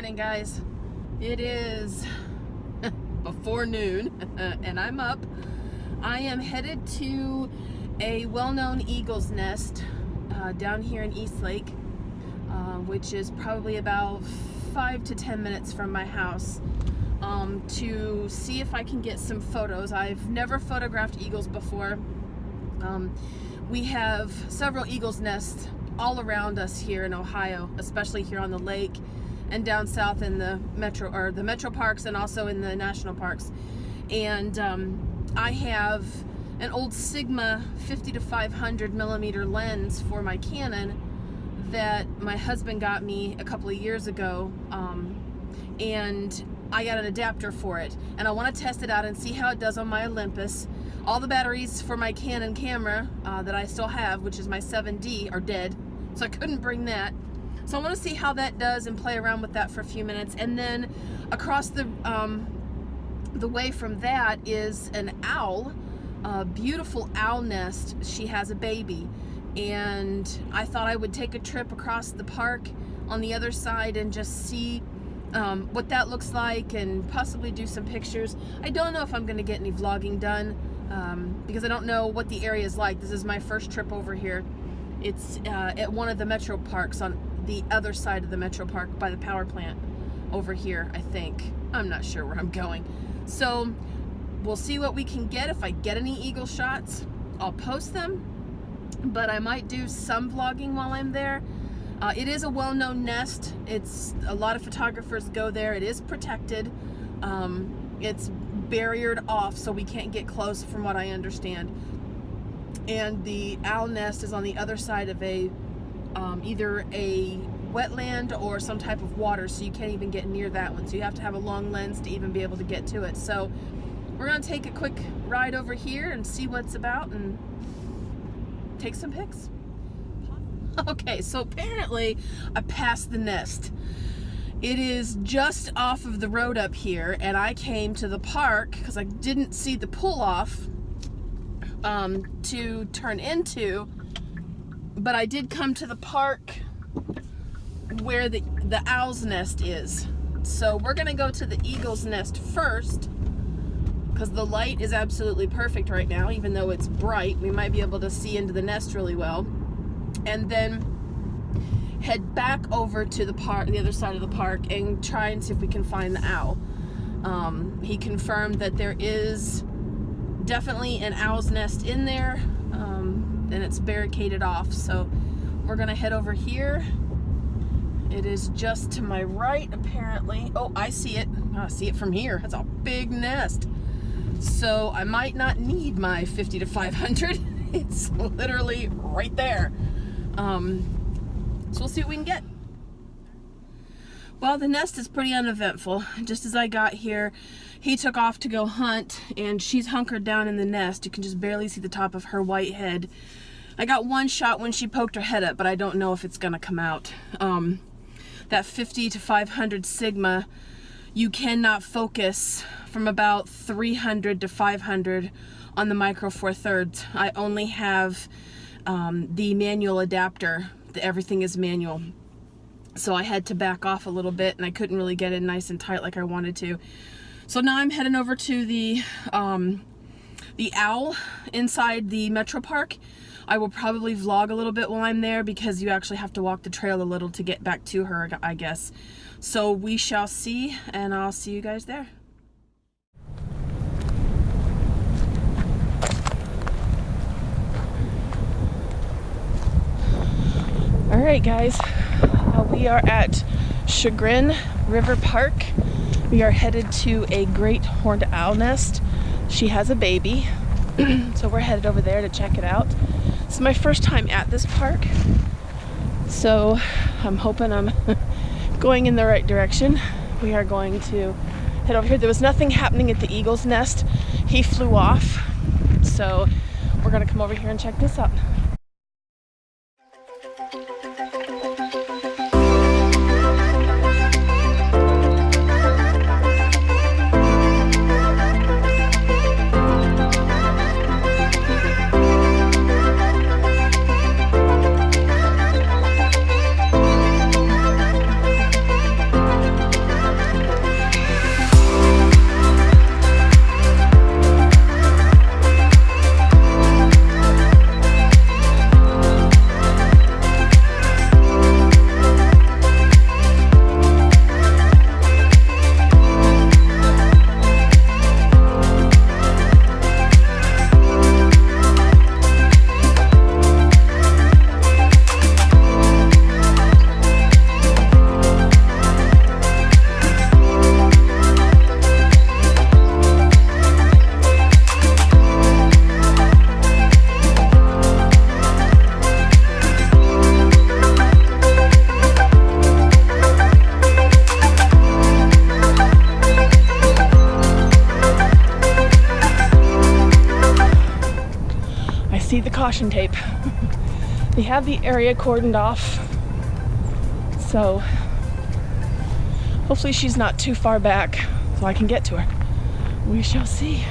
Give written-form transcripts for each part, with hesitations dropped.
morning, guys. It is before noon and I'm up. I am headed to a well-known eagle's nest down here in Eastlake, which is probably about 5 to 10 minutes from my house, to see if I can get some photos. I've never photographed eagles before. We have several eagles nests all around us here in Ohio, especially here on the lake and down south in the metro parks and also in the national parks. And I have an old Sigma 50 to 500 millimeter lens for my Canon that my husband got me a couple of years ago, and I got an adapter for it, and I want to test it out and see how it does on my Olympus. All the batteries for my Canon camera that I still have, which is my 7D, are dead, so I couldn't bring that. So I want to see how that does and play around with that for a few minutes. And then across the way from that is an owl, a beautiful owl nest. She has a baby, and I thought I would take a trip across the park on the other side and just see what that looks like and possibly do some pictures. I don't know if I'm going to get any vlogging done because I don't know what the area is like. This is my first trip over here. It's at one of the metro parks on the other side of the metro park by the power plant over here, I think. I'm not sure where I'm going. So we'll see what we can get. If I get any eagle shots, I'll post them, but I might do some vlogging while I'm there. It is a well-known nest. It's a lot of photographers go there. It is protected. It's barriered off, so we can't get close from what I understand. And the owl nest is on the other side of a either a wetland or some type of water, so you can't even get near that one. So you have to have a long lens to even be able to get to it. So we're gonna take a quick ride over here and see what's about and take some pics. Okay, so apparently I passed the nest. It is just off of the road up here, and I came to the park because I didn't see the pull-off to turn into, but I did come to the park where the owl's nest is. So we're gonna go to the eagle's nest first because the light is absolutely perfect right now. Even though it's bright, we might be able to see into the nest really well, and then head back over to the park, the other side of the park, and try and see if we can find the owl. He confirmed that there is definitely an owl's nest in there, and it's barricaded off. So we're gonna head over here. It is just to my right, apparently. Oh, I see it. I see it from here. That's a big nest. So I might not need my 50 to 500. It's literally right there. So we'll see what we can get. Well, the nest is pretty uneventful. Just as I got here, he took off to go hunt, and she's hunkered down in the nest. You can just barely see the top of her white head. I got one shot when she poked her head up, but I don't know if it's gonna come out. That 50 to 500 Sigma, you cannot focus from about 300 to 500 on the Micro Four Thirds. I only have the manual adapter. Everything is manual. So I had to back off a little bit, and I couldn't really get it nice and tight like I wanted to. So now I'm heading over to the owl inside the metro park. I will probably vlog a little bit while I'm there because you actually have to walk the trail a little to get back to her, I guess. So we shall see, and I'll see you guys there. All right, guys, we are at Chagrin River Park. We are headed to a great horned owl nest. She has a baby, so we're headed over there to check it out. This is my first time at this park, so I'm hoping I'm going in the right direction. We are going to head over here. There was nothing happening at the eagle's nest. He flew off, so we're gonna come over here and check this out. see the caution tape. They have the area cordoned off, so hopefully she's not too far back so I can get to her. We shall see.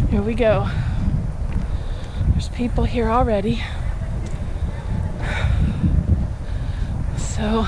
Here we go. There's people here already. So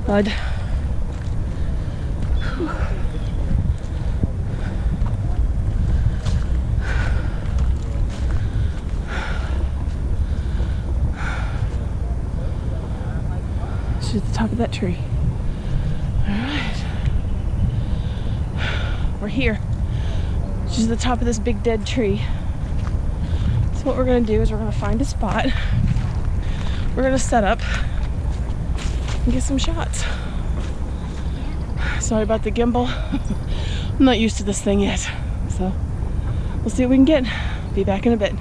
bud. She's at the top of that tree. All right. We're here. She's at the top of this big dead tree. So what we're gonna do is we're gonna find a spot. We're gonna set up and get some shots. Sorry about the gimbal. I'm not used to this thing yet. So we'll see what we can get. Be back in a bit.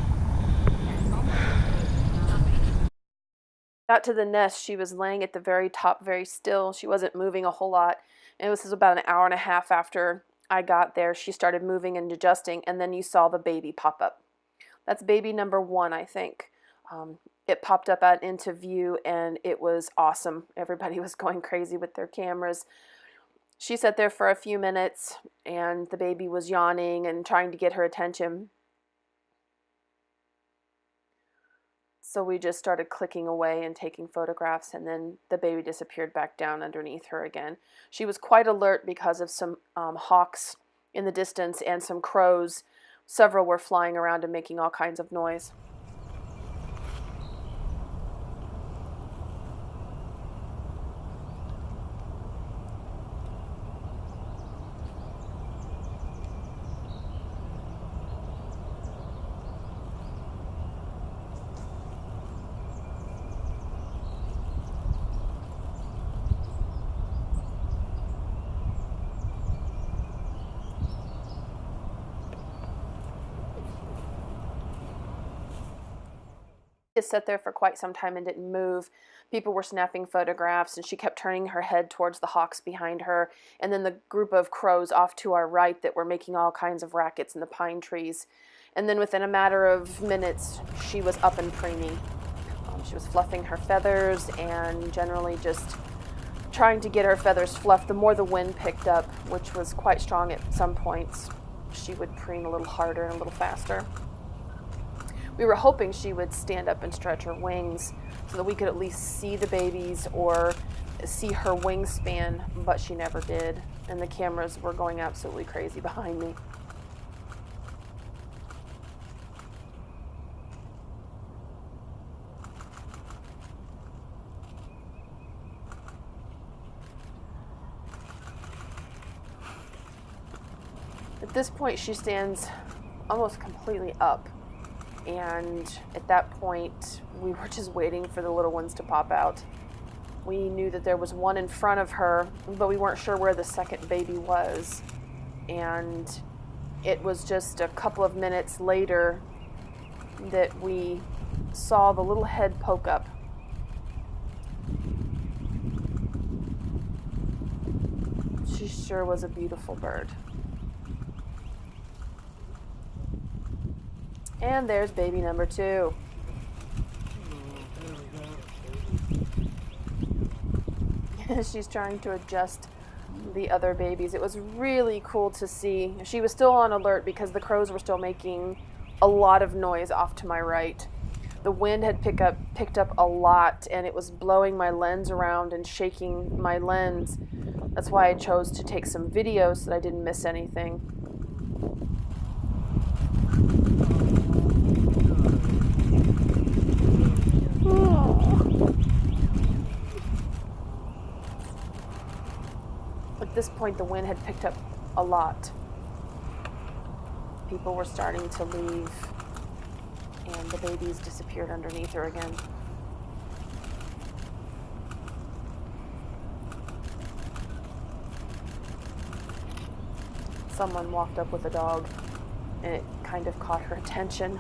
Got to the nest, she was laying at the very top, very still. She wasn't moving a whole lot. And this is about an hour and a half after I got there. She started moving and adjusting, and then you saw the baby pop up. That's baby number 1, I think. It popped up out into view, and it was awesome. Everybody was going crazy with their cameras. She sat there for a few minutes, and the baby was yawning and trying to get her attention. So we just started clicking away and taking photographs, and then the baby disappeared back down underneath her again. She was quite alert because of some hawks in the distance and some crows. Several were flying around and making all kinds of noise. Just sat there for quite some time and didn't move. People were snapping photographs, and she kept turning her head towards the hawks behind her, and then the group of crows off to our right that were making all kinds of rackets in the pine trees. And then within a matter of minutes, she was up and preening. She was fluffing her feathers and generally just trying to get her feathers fluffed. The more the wind picked up, which was quite strong at some points, she would preen a little harder and a little faster. We were hoping she would stand up and stretch her wings so that we could at least see the babies or see her wingspan, but she never did, and the cameras were going absolutely crazy behind me. At this point, she stands almost completely up. And at that point, we were just waiting for the little ones to pop out. We knew that there was one in front of her, but we weren't sure where the second baby was. And it was just a couple of minutes later that we saw the little head poke up. She sure was a beautiful bird. And there's baby number 2. She's trying to adjust the other babies. It was really cool to see. She was still on alert because the crows were still making a lot of noise off to my right. The wind had picked up a lot, and it was blowing my lens around and shaking my lens. That's why I chose to take some video so that I didn't miss anything. At this point, the wind had picked up a lot. People were starting to leave, and the babies disappeared underneath her again. Someone walked up with a dog, and it kind of caught her attention.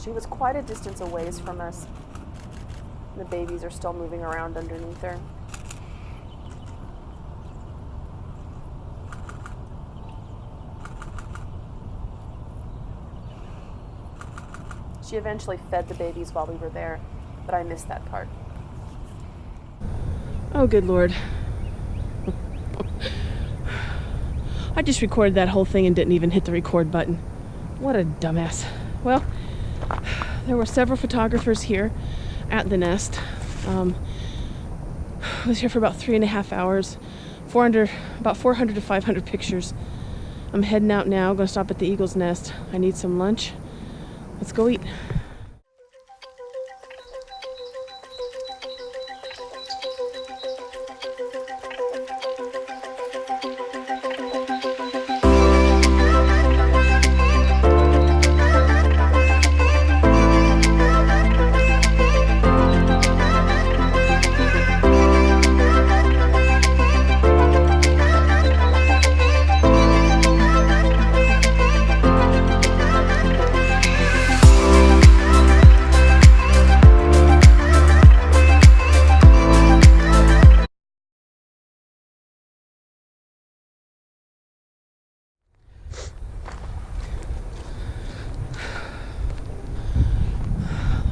She was quite a distance away from us. The babies are still moving around underneath her. She eventually fed the babies while we were there, but I missed that part. Oh, good Lord. I just recorded that whole thing and didn't even hit the record button. What a dumbass. Well, there were several photographers here at the nest. I was here for about 3.5 hours, about 400 to 500 pictures. I'm heading out now, gonna stop at the eagle's nest. I need some lunch. Let's go eat.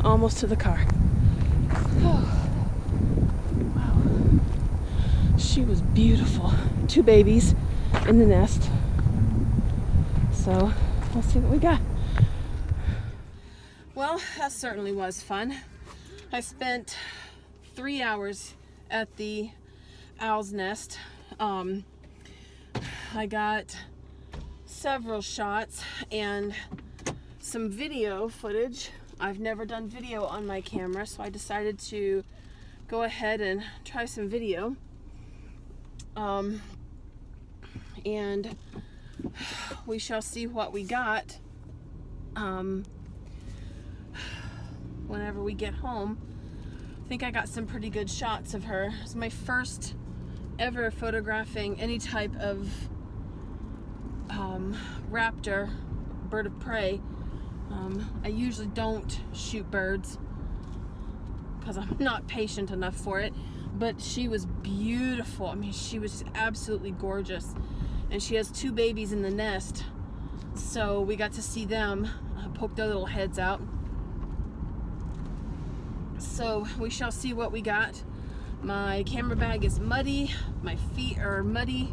Almost to the car. Oh, wow. She was beautiful. 2 babies in the nest. So, let's see what we got. Well, that certainly was fun. I spent 3 hours at the owl's nest. I got several shots and some video footage. I've never done video on my camera, so I decided to go ahead and try some video. And we shall see what we got whenever we get home. I think I got some pretty good shots of her. It's my first ever photographing any type of raptor, bird of prey. I usually don't shoot birds because I'm not patient enough for it, but she was beautiful. I mean, she was just absolutely gorgeous, and she has 2 babies in the nest, so we got to see them poke their little heads out. So we shall see what we got. My camera bag is muddy, my feet are muddy,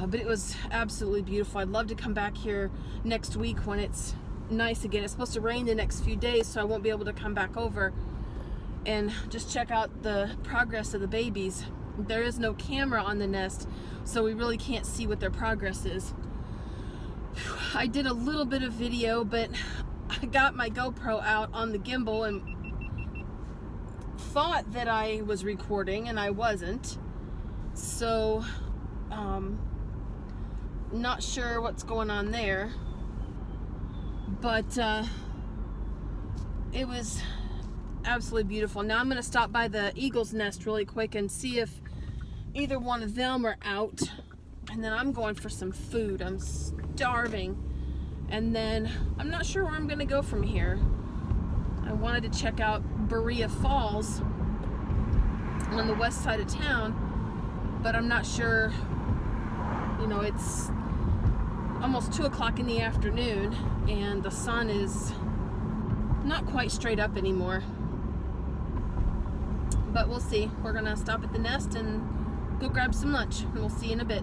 but it was absolutely beautiful. I'd love to come back here next week when it's nice again. It's supposed to rain the next few days, so I won't be able to come back over and just check out the progress of the babies. There is no camera on the nest, so we really can't see what their progress is. I did a little bit of video, but I got my GoPro out on the gimbal and thought that I was recording, and I wasn't. So, not sure what's going on there. But it was absolutely beautiful. Now I'm going to stop by the eagle's nest really quick and see if either one of them are out. And then I'm going for some food. I'm starving. And then I'm not sure where I'm going to go from here. I wanted to check out Berea Falls on the west side of town, but I'm not sure. You know, it's almost 2 o'clock in the afternoon and the sun is not quite straight up anymore. But we'll see. We're gonna stop at the nest and go grab some lunch, and we'll see you in a bit.